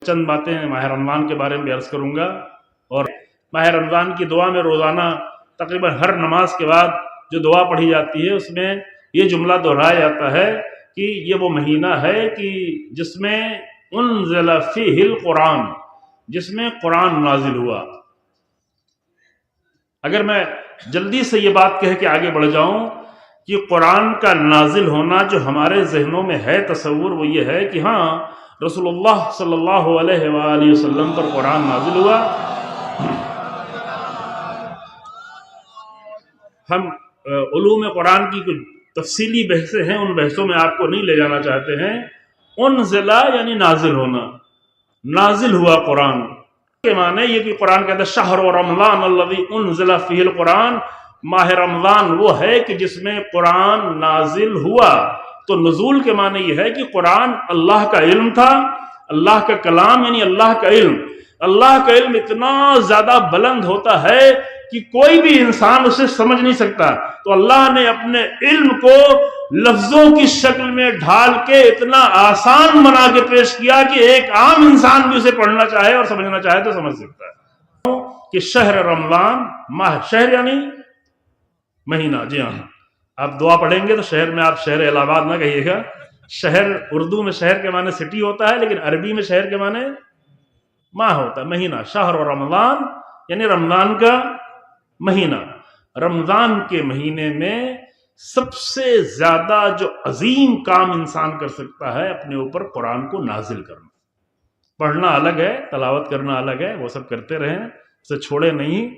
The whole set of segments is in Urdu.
چند باتیں ماہ رمضان کے بارے میں عرض کروں گا، اور ماہ رمضان کی دعا میں روزانہ تقریباً ہر نماز کے بعد جو دعا پڑھی جاتی ہے اس میں یہ جملہ دہرایا جاتا ہے کہ یہ وہ مہینہ ہے کہ جس میں انزل فیہ القرآن، جس میں قرآن نازل ہوا۔ اگر میں جلدی سے یہ بات کہہ کے آگے بڑھ جاؤں کہ قرآن کا نازل ہونا جو ہمارے ذہنوں میں ہے تصور، وہ یہ ہے کہ ہاں رسول اللہ صلی اللہ علیہ وآلہ وسلم پر قرآن نازل ہوا۔ ہم علوم قرآن کی کچھ تفصیلی بحثیں ہیں، ان بحثوں میں آپ کو نہیں لے جانا چاہتے ہیں۔ انزلہ یعنی نازل ہونا، نازل ہوا قرآن کے معنی یہ کہ قرآن کہتا ہے شہر رمضان الذی انزل فیہ القرآن، ماہ رمضان وہ ہے کہ جس میں قرآن نازل ہوا۔ تو نزول کے معنی یہ ہے کہ قرآن اللہ کا علم تھا، اللہ کا کلام یعنی اللہ کا علم۔ اللہ کا علم اتنا زیادہ بلند ہوتا ہے کہ کوئی بھی انسان اسے سمجھ نہیں سکتا، تو اللہ نے اپنے علم کو لفظوں کی شکل میں ڈھال کے اتنا آسان بنا کے پیش کیا کہ ایک عام انسان بھی اسے پڑھنا چاہے اور سمجھنا چاہے تو سمجھ سکتا ہے۔ کہ شہر رمضان، ماہ، شہر یعنی مہینہ، جی ہاں، آپ دعا پڑھیں گے تو شہر میں آپ شہر الہ آباد نہ کہیے گا۔ شہر اردو میں شہر کے معنی سٹی ہوتا ہے، لیکن عربی میں شہر کے معنی ماہ ہوتا ہے، مہینہ۔ شہر رمضان یعنی رمضان کا مہینہ۔ رمضان کے مہینے میں سب سے زیادہ جو عظیم کام انسان کر سکتا ہے اپنے اوپر قرآن کو نازل کرنا۔ پڑھنا الگ ہے، تلاوت کرنا الگ ہے، وہ سب کرتے رہیں، اسے چھوڑے نہیں۔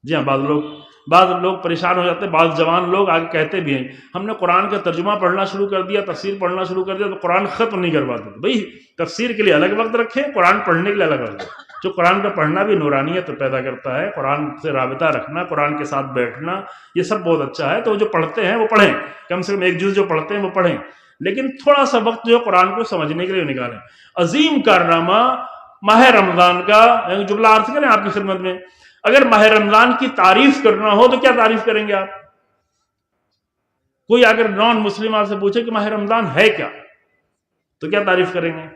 جی ہاں، بعض لوگ پریشان ہو جاتے ہیں، بعض جوان لوگ آگے کہتے بھی ہیں ہم نے قرآن کا ترجمہ پڑھنا شروع کر دیا، تفسیر پڑھنا شروع کر دیا تو قرآن ختم نہیں کر پاتے۔ بھئی تفسیر کے لیے الگ وقت رکھیں، قرآن پڑھنے کے لیے الگ وقت رکھیں۔ جو قرآن کا پڑھنا بھی نورانیت پیدا کرتا ہے، قرآن سے رابطہ رکھنا، قرآن کے ساتھ بیٹھنا، یہ سب بہت اچھا ہے۔ تو جو پڑھتے ہیں وہ پڑھیں، کم سے کم ایک جز جو پڑھتے ہیں وہ پڑھیں، لیکن تھوڑا سا وقت جو قرآن کو سمجھنے کے لیے نکالیں۔ عظیم کارنامہ ماہ رمضان کا جملہ عرض کریں آپ کی خدمت میں۔ اگر ماہ رمضان کی تعریف کرنا ہو تو کیا تعریف کریں گے آپ؟ کوئی اگر نان مسلم آپ سے پوچھے کہ ماہ رمضان ہے کیا تو کیا تعریف کریں گے؟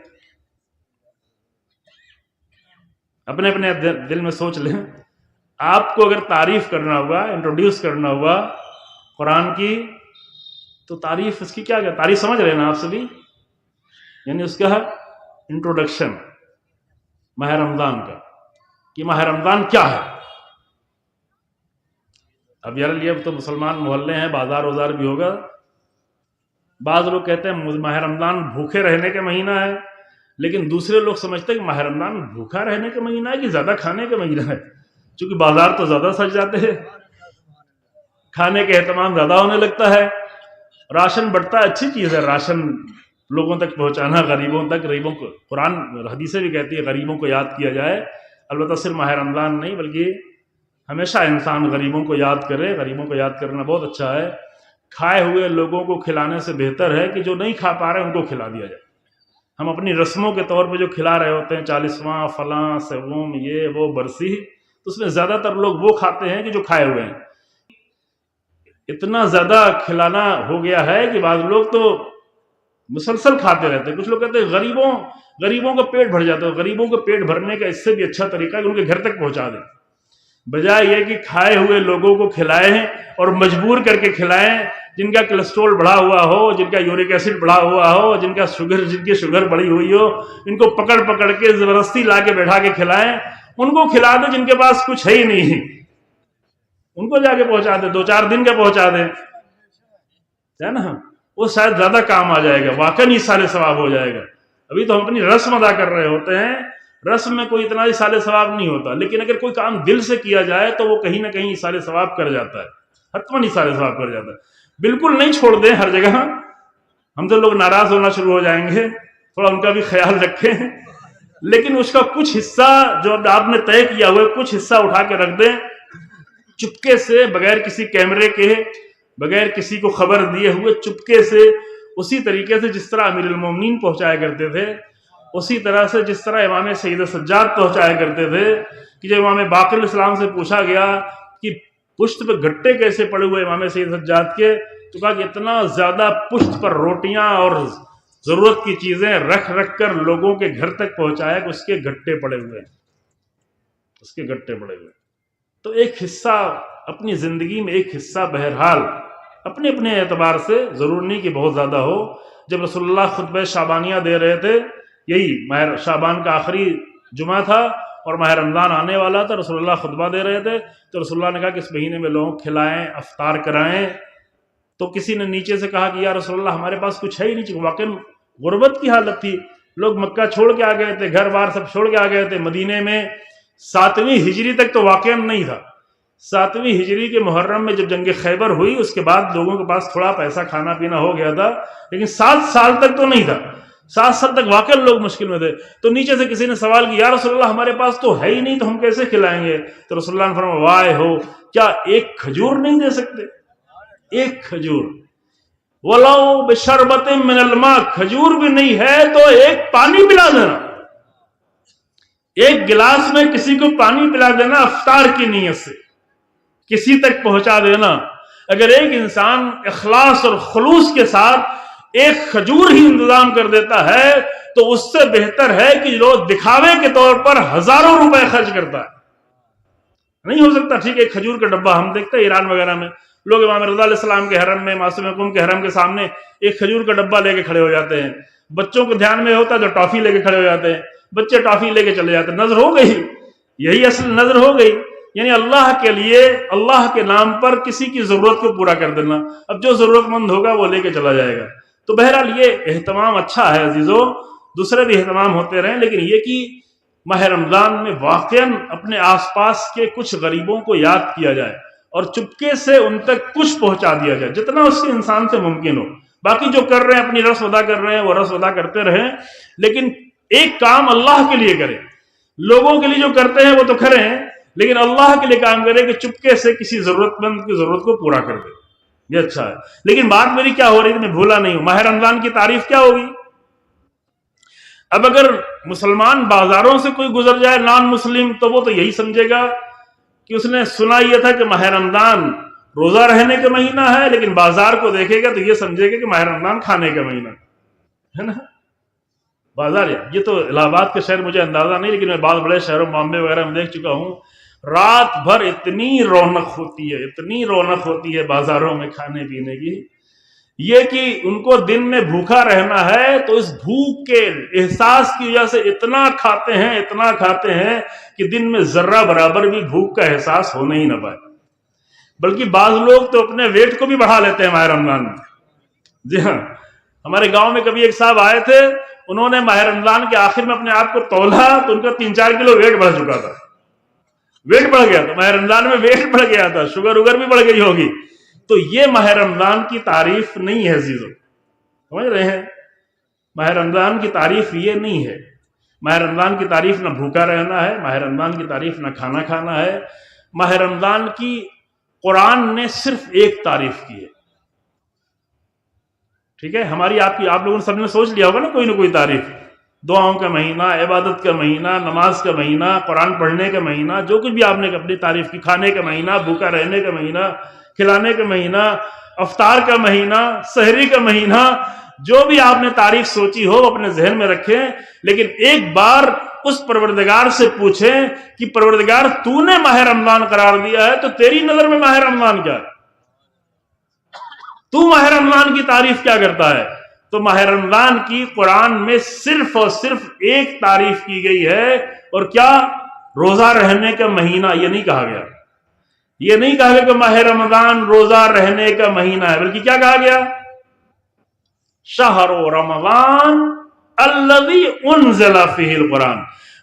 اپنے اپنے دل میں سوچ لیں۔ آپ کو اگر تعریف کرنا ہوا، انٹروڈیوس کرنا ہوا قرآن کی، تو تعریف اس کی کیا تعریف سمجھ رہے ہیں نا آپ سبھی؟ یعنی اس کا انٹروڈکشن ماہ رمضان کا، کہ ماہ رمضان کیا ہے۔ اب یار یہ تو مسلمان محلے ہیں، بازار وزار بھی ہوگا۔ بعض لوگ کہتے ہیں ماہ رمضان بھوکے رہنے کا مہینہ ہے، لیکن دوسرے لوگ سمجھتے ہیں کہ ماہ رمضان بھوکا رہنے کا مہینہ ہے کہ زیادہ کھانے کا مہینہ ہے، چونکہ بازار تو زیادہ سج جاتے ہیں، کھانے کا اہتمام زیادہ ہونے لگتا ہے، راشن بڑھتا ہے۔ اچھی چیز ہے راشن لوگوں تک پہنچانا، غریبوں تک، غریبوں کو قرآن حدیثیں بھی کہتی ہے غریبوں کو یاد کیا جائے۔ البتہ صرف ماہ رمضان نہیں بلکہ ہمیشہ انسان غریبوں کو یاد کرے، غریبوں کو یاد کرنا بہت اچھا ہے۔ کھائے ہوئے لوگوں کو کھلانے سے بہتر ہے کہ جو نہیں کھا پا رہے ان کو کھلا دیا جائے۔ ہم اپنی رسموں کے طور پہ جو کھلا رہے ہوتے ہیں، 40واں فلاں سوم یہ وہ برسی، تو اس میں زیادہ تر لوگ وہ کھاتے ہیں کہ جو کھائے ہوئے ہیں۔ اتنا زیادہ کھلانا ہو گیا ہے کہ بعض لوگ تو مسلسل کھاتے رہتے ہیں۔ کچھ لوگ کہتے ہیں غریبوں کا پیٹ بھر جاتا ہے۔ غریبوں کو پیٹ بھرنے کا اس سے بھی اچھا طریقہ ہے کہ ان کے گھر تک پہنچا دیں، بجائے یہ کہ کھائے ہوئے لوگوں کو کھلائیں اور مجبور کر کے کھلائیں، جن کا کولیسٹرول بڑھا ہوا ہو، جن کا یورک ایسڈ بڑھا ہوا ہو، جن کی شوگر بڑھی ہوئی ہو، ان کو پکڑ کے زبردستی لا کے بیٹھا کے کھلائیں۔ ان کو کھلا دیں جن کے پاس کچھ ہے ہی نہیں، ان کو جا کے پہنچا دیں، 2-4 دن کا پہنچا دیں، ہے نا، وہ شاید زیادہ کام آ جائے گا، واقعی ایصال ثواب ہو جائے گا۔ ابھی تو ہم اپنی رسم ادا کر رہے ہوتے ہیں، رسم میں کوئی اتنا ایصال ثواب نہیں ہوتا، لیکن اگر کوئی کام دل سے کیا جائے تو وہ کہیں نہ کہیں ایصال ثواب کر جاتا ہے، حتماً ایصال ثواب کر جاتا ہے۔ بالکل نہیں چھوڑ دیں ہر جگہ، ہم تو لوگ ناراض ہونا شروع ہو جائیں گے، تھوڑا ان کا بھی خیال رکھیں، لیکن اس کا کچھ حصہ جو آپ نے طے کیا ہوا ہے کچھ حصہ اٹھا کے رکھ دیں، چپکے سے، بغیر کسی کیمرے کے، بغیر کسی کو خبر دیے ہوئے، چپکے سے، اسی طریقے سے جس طرح امیر المومنین پہنچایا کرتے تھے، اسی طرح سے جس طرح امام سید سجاد پہنچایا کرتے تھے، کہ جب امام باقر الاسلام سے پوچھا گیا کہ پشت پہ گھٹے کیسے پڑے ہوئے امام سید سجاد کے، تو کہا کہ اتنا زیادہ پشت پر روٹیاں اور ضرورت کی چیزیں رکھ رکھ کر لوگوں کے گھر تک پہنچایا کہ اس کے گٹے پڑے ہوئے ہیں، اس کے گٹے پڑے ہوئے ہیں۔ تو ایک حصہ اپنی زندگی میں، ایک حصہ بہرحال اپنے اپنے اعتبار سے، ضرور نہیں کہ بہت زیادہ ہو۔ جب رسول اللہ خطبہ شعبانیہ دے رہے تھے، یہی ماہ شعبان کا آخری جمعہ تھا اور ماہ رمضان آنے والا تھا، رسول اللہ خطبہ دے رہے تھے، تو رسول اللہ نے کہا کہ اس مہینے میں لوگوں کو کھلائیں، افطار کرائیں۔ تو کسی نے نیچے سے کہا کہ یا رسول اللہ ہمارے پاس کچھ ہے ہی نہیں، چونکہ واقعی غربت کی حالت تھی، لوگ مکہ چھوڑ کے آ گئے تھے، گھر بار سب چھوڑ کے آ گئے تھے۔ مدینے میں 7ویں ہجری تک تو واقعی نہیں تھا، 7ویں ہجری کے محرم میں جب جنگ خیبر ہوئی اس کے بعد لوگوں کے پاس تھوڑا پیسہ کھانا پینا ہو گیا تھا، لیکن 7 سال تک تو نہیں تھا، 7 سال تک واقعی لوگ مشکل میں تھے۔ تو نیچے سے کسی نے سوال کیا یا رسول اللہ ہمارے پاس تو ہے ہی نہیں، تو ہم کیسے کھلائیں گے؟ تو رسول اللہ نے فرمایا وائے ہو، کیا ایک کھجور نہیں دے سکتے؟ ایک کھجور، وَلَوْ بِشَرْبَةٍ مِّنَ الْمَاءِ، کھجور بھی نہیں ہے تو ایک پانی پلا دینا، ایک گلاس میں کسی کو پانی پلا دینا افطار کی نیت سے، کسی تک پہنچا دینا۔ اگر ایک انسان اخلاص اور خلوص کے ساتھ ایک کھجور ہی انتظام کر دیتا ہے تو اس سے بہتر ہے کہ جو دکھاوے کے طور پر ہزاروں روپے خرچ کرتا ہے۔ نہیں ہو سکتا، ٹھیک ہے ایک کھجور کا ڈبہ، ہم دیکھتے ہیں ایران وغیرہ میں لوگ امام رضا علیہ السلام کے حرم میں، معصوم قوم کے حرم کے سامنے ایک کھجور کا ڈبہ لے کے کھڑے ہو جاتے ہیں۔ بچوں کو دھیان میں ہوتا ہے تو ٹافی لے کے کھڑے ہو جاتے ہیں، بچے ٹافی لے کے چلے جاتے ہیں۔ نظر ہو گئی، یہی اصل نظر ہو گئی، یعنی اللہ کے لیے، اللہ کے نام پر کسی کی ضرورت کو پورا کر دینا۔ اب جو ضرورت مند ہوگا وہ لے کے چلا جائے گا۔ تو بہرحال یہ اہتمام اچھا ہے عزیزو، دوسرے بھی اہتمام ہوتے رہیں، لیکن یہ کہ ماہ رمضان میں واقعاً اپنے آس پاس کے کچھ غریبوں کو یاد کیا جائے اور چپکے سے ان تک کچھ پہنچا دیا جائے جتنا اس کے انسان سے ممکن ہو۔ باقی جو کر رہے ہیں اپنی رسم ادا کر رہے ہیں وہ رسم ادا کرتے رہیں، لیکن ایک کام اللہ کے لیے کریں۔ لوگوں کے لیے جو کرتے ہیں وہ تو کریں، لیکن اللہ کے لیے کام کریں کہ چپکے سے کسی ضرورت مند کی ضرورت کو پورا کر دیں، یہ اچھا ہے۔ لیکن بات میری کیا ہو رہی تھی، میں بھولا نہیں ہوں، ماہ رمضان کی تعریف کیا ہوگی؟ اب اگر مسلمان بازاروں سے کوئی گزر جائے نان مسلم تو وہ تو یہی سمجھے گا کہ اس نے سنا یہ تھا کہ ماہ رمضان روزہ رہنے کا مہینہ ہے، لیکن بازار کو دیکھے گا تو یہ سمجھے گا کہ ماہ رمضان کھانے کا مہینہ ہے نا۔ بازار، یہ تو الہ آباد کے شہر مجھے اندازہ نہیں، لیکن میں بعض بڑے شہروں بامبے وغیرہ میں دیکھ چکا ہوں، رات بھر اتنی رونق ہوتی ہے، اتنی رونق ہوتی ہے بازاروں میں کھانے پینے کی، یہ کہ ان کو دن میں بھوکا رہنا ہے تو اس بھوک کے احساس کی وجہ سے اتنا کھاتے ہیں، اتنا کھاتے ہیں کہ دن میں ذرہ برابر بھی بھوک کا احساس ہونے ہی نہ پائے۔ بلکہ بعض لوگ تو اپنے ویٹ کو بھی بڑھا لیتے ہیں ماہ رمضان میں۔ جی ہاں، ہمارے گاؤں میں کبھی ایک صاحب آئے تھے، انہوں نے ماہ رمضان کے آخر میں اپنے آپ کو تولا تو ان کا 3-4 کلو ویٹ بڑھ چکا تھا، ویٹ بڑھ گیا تھا، ماہ رمضان میں ویٹ بڑھ گیا تھا، شوگر بھی بڑھ گئی ہوگی۔ تو یہ ماہ رمضان کی تعریف نہیں ہے عزیزو، سمجھ رہے ہیں؟ ماہ رمضان کی تعریف یہ نہیں ہے۔ ماہ رمضان کی تعریف نہ بھوکا رہنا ہے، ماہ رمضان کی تعریف نہ کھانا کھانا ہے۔ ماہ رمضان کی قرآن نے صرف ایک تعریف کی ہے، ٹھیک ہے؟ ہماری آپ کی، آپ لوگوں نے سب نے سوچ لیا ہوگا نا کوئی نہ کوئی تعریف، دعاؤں کا مہینہ، عبادت کا مہینہ، نماز کا مہینہ، قرآن پڑھنے کا مہینہ، جو کچھ بھی آپ نے اپنی تعریف کی، کھانے کا مہینہ، بھوکا رہنے کا مہینہ، کھلانے کا مہینہ، افطار کا مہینہ، سحری کا مہینہ، جو بھی آپ نے تعریف سوچی ہو اپنے ذہن میں رکھیں، لیکن ایک بار اس پروردگار سے پوچھیں کہ پروردگار تو نے ماہ رمضان قرار دیا ہے تو تیری نظر میں ماہ رمضان کیا ہے؟ تو ماہ رمضان کی تعریف کیا کرتا ہے؟ تو ماہ رمضان کی قرآن میں صرف اور صرف ایک تعریف کی گئی ہے، اور کیا؟ روزہ رہنے کا مہینہ۔ یہ نہیں کہا گیا، یہ نہیں کہا گیا کہ ماہ رمضان روزہ رہنے کا مہینہ ہے، بلکہ کیا کہا گیا؟ شہر رمضان الذی انزل فیہ القرآن،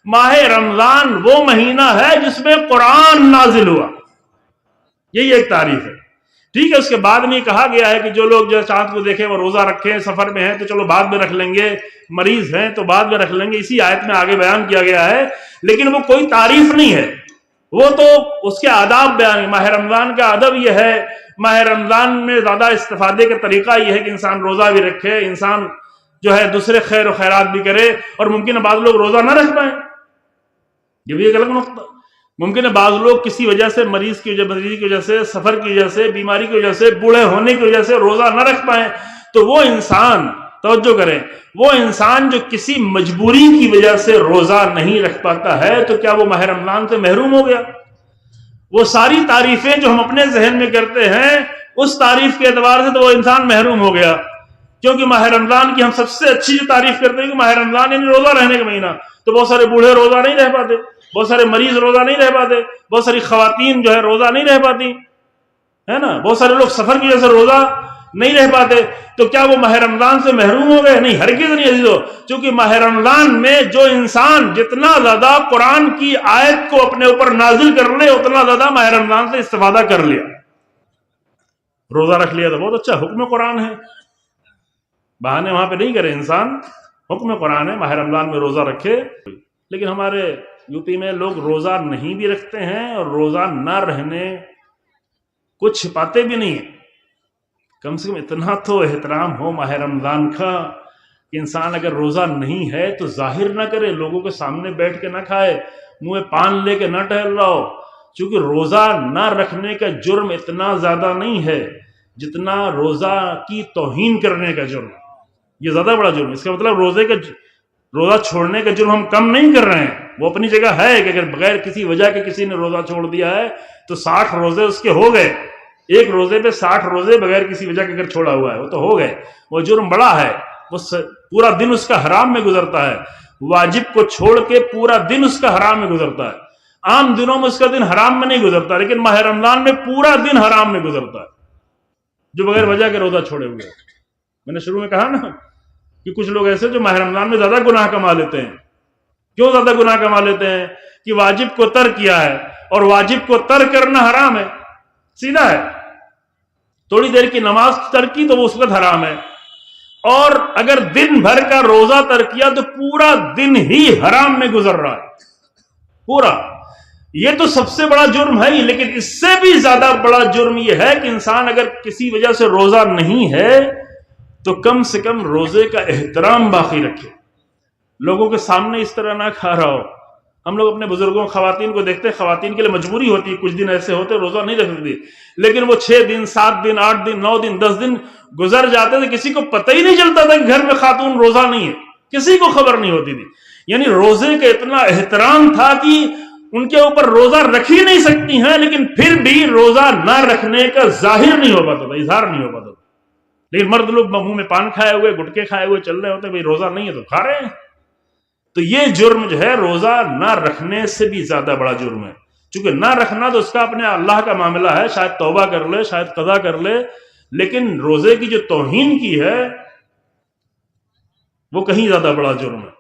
ماہ رمضان وہ مہینہ ہے جس میں قرآن نازل ہوا، یہی ایک تعریف ہے، ٹھیک ہے؟ اس کے بعد میں یہ کہا گیا ہے کہ جو لوگ جو چاند کو دیکھیں وہ روزہ رکھیں، سفر میں ہیں تو چلو بعد میں رکھ لیں گے، مریض ہیں تو بعد میں رکھ لیں گے، اسی آیت میں آگے بیان کیا گیا ہے، لیکن وہ کوئی تعریف نہیں ہے، وہ تو اس کے آداب بیان۔ ماہ رمضان کا ادب یہ ہے، ماہ رمضان میں زیادہ استفادے کا طریقہ یہ ہے کہ انسان روزہ بھی رکھے، انسان جو ہے دوسرے خیر و خیرات بھی کرے، اور ممکن ہے بعض لوگ روزہ نہ رکھ پائیں، یہ بھی ایک الگ نقطہ۔ ممکن ہے بعض لوگ کسی وجہ سے، مریض کی وجہ سے، سفر کی وجہ سے، بیماری کی وجہ سے، بوڑھے ہونے کی وجہ سے روزہ نہ رکھ پائیں، تو وہ انسان توجہ کریں، وہ انسان جو کسی مجبوری کی وجہ سے روزہ نہیں رکھ پاتا ہے تو کیا وہ ماہ رمضان سے محروم ہو گیا؟ وہ ساری تعریفیں جو ہم اپنے ذہن میں کرتے ہیں اس تعریف کے اعتبار سے تو وہ انسان محروم ہو گیا، کیونکہ ماہ رمضان کی ہم سب سے اچھی جو تعریف کرتے ہیں کہ ماہ رمضان یعنی روزہ رہنے کا مہینہ، تو بہت سارے بوڑھے روزہ نہیں رہ پاتے، بہت سارے مریض روزہ نہیں رہ پاتے، بہت ساری خواتین جو ہے روزہ نہیں رہ پاتی ہے نا، بہت سارے لوگ سفر کی وجہ سے روزہ نہیں رہ پاتے، تو کیا وہ ماہ رمضان سے محروم ہو گئے؟ نہیں، ہرگز نہیں عزیزو، چونکہ ماہ رمضان میں جو انسان جتنا زیادہ قرآن کی آیت کو اپنے اوپر نازل کر لے اتنا زیادہ ماہ رمضان سے استفادہ کر لیا۔ روزہ رکھ لیا تو بہت اچھا، حکم قرآن ہے، بہانے وہاں پہ نہیں کرے انسان، حکم قرآن ہے، ماہ رمضان میں روزہ رکھے۔ لیکن ہمارے یو پی میں لوگ روزہ نہیں بھی رکھتے ہیں اور روزہ نہ رہنے کو چھپاتے بھی نہیں ہیں۔ کم سے کم اتنا تو احترام ہو ماہ رمضان کا کہ انسان اگر روزہ نہیں ہے تو ظاہر نہ کرے، لوگوں کے سامنے بیٹھ کے نہ کھائے، منہ میں پان لے کے نہ ٹہل رہا ہو، چونکہ روزہ نہ رکھنے کا جرم اتنا زیادہ نہیں ہے جتنا روزہ کی توہین کرنے کا جرم، یہ زیادہ بڑا جرم۔ اس کا مطلب روزہ چھوڑنے کا جرم ہم کم نہیں کر رہے ہیں، وہ اپنی جگہ ہے کہ اگر بغیر کسی وجہ کے کسی نے روزہ چھوڑ دیا ہے تو 60 روزے اس کے ہو گئے، ایک روزے پہ 60 روزے بغیر کسی وجہ کے اگر چھوڑا ہوا ہے وہ تو ہو گئے، وہ جرم بڑا ہے، وہ پورا دن اس کا حرام میں گزرتا ہے، واجب کو چھوڑ کے پورا دن اس کا حرام میں گزرتا ہے۔ عام دنوں میں اس کا دن حرام میں نہیں گزرتا، لیکن ماہ رمضان میں پورا دن حرام میں گزرتا ہے جو بغیر وجہ کے روزہ چھوڑے ہوئے۔ میں نے شروع میں کہا نا کہ کچھ لوگ ایسے جو ماہ رمضان میں زیادہ گناہ کما لیتے ہیں۔ کیوں زیادہ گناہ کما لیتے ہیں؟ کہ واجب کو ترک کیا ہے، اور واجب کو ترک کرنا حرام ہے، سیدھا ہے۔ تھوڑی دیر کی نماز ترک کی تو وہ اس وقت حرام ہے، اور اگر دن بھر کا روزہ ترک کیا تو پورا دن ہی حرام میں گزر رہا ہے، پورا۔ یہ تو سب سے بڑا جرم ہے ہی، لیکن اس سے بھی زیادہ بڑا جرم یہ ہے کہ انسان اگر کسی وجہ سے روزہ نہیں ہے تو کم سے کم روزے کا احترام باقی رکھے، لوگوں کے سامنے اس طرح نہ کھا رہا ہو۔ ہم لوگ اپنے بزرگوں خواتین کو دیکھتے ہیں، خواتین کے لیے مجبوری ہوتی ہے، کچھ دن ایسے ہوتے روزہ نہیں رکھ سکتی، لیکن وہ 6 دن 7 دن 8 دن 9 دن 10 دن گزر جاتے تھے، کسی کو پتہ ہی نہیں چلتا تھا کہ گھر میں خاتون روزہ نہیں ہے، کسی کو خبر نہیں ہوتی تھی۔ یعنی روزے کا اتنا احترام تھا کہ ان کے اوپر روزہ رکھ ہی نہیں سکتی ہیں، لیکن پھر بھی روزہ نہ رکھنے کا ظاہر نہیں ہو پاتا تھا، اظہار نہیں ہو پاتا تھا۔ لیکن مرد لوگ منہ میں پان کھائے ہوئے، گٹکے کھائے ہوئے چل رہے ہوتے ہیں، بھئی روزہ نہیں ہے تو کھا رہے ہیں۔ تو یہ جرم جو ہے روزہ نہ رکھنے سے بھی زیادہ بڑا جرم ہے، چونکہ نہ رکھنا تو اس کا اپنے اللہ کا معاملہ ہے، شاید توبہ کر لے، شاید قضا کر لے، لیکن روزے کی جو توہین کی ہے وہ کہیں زیادہ بڑا جرم ہے۔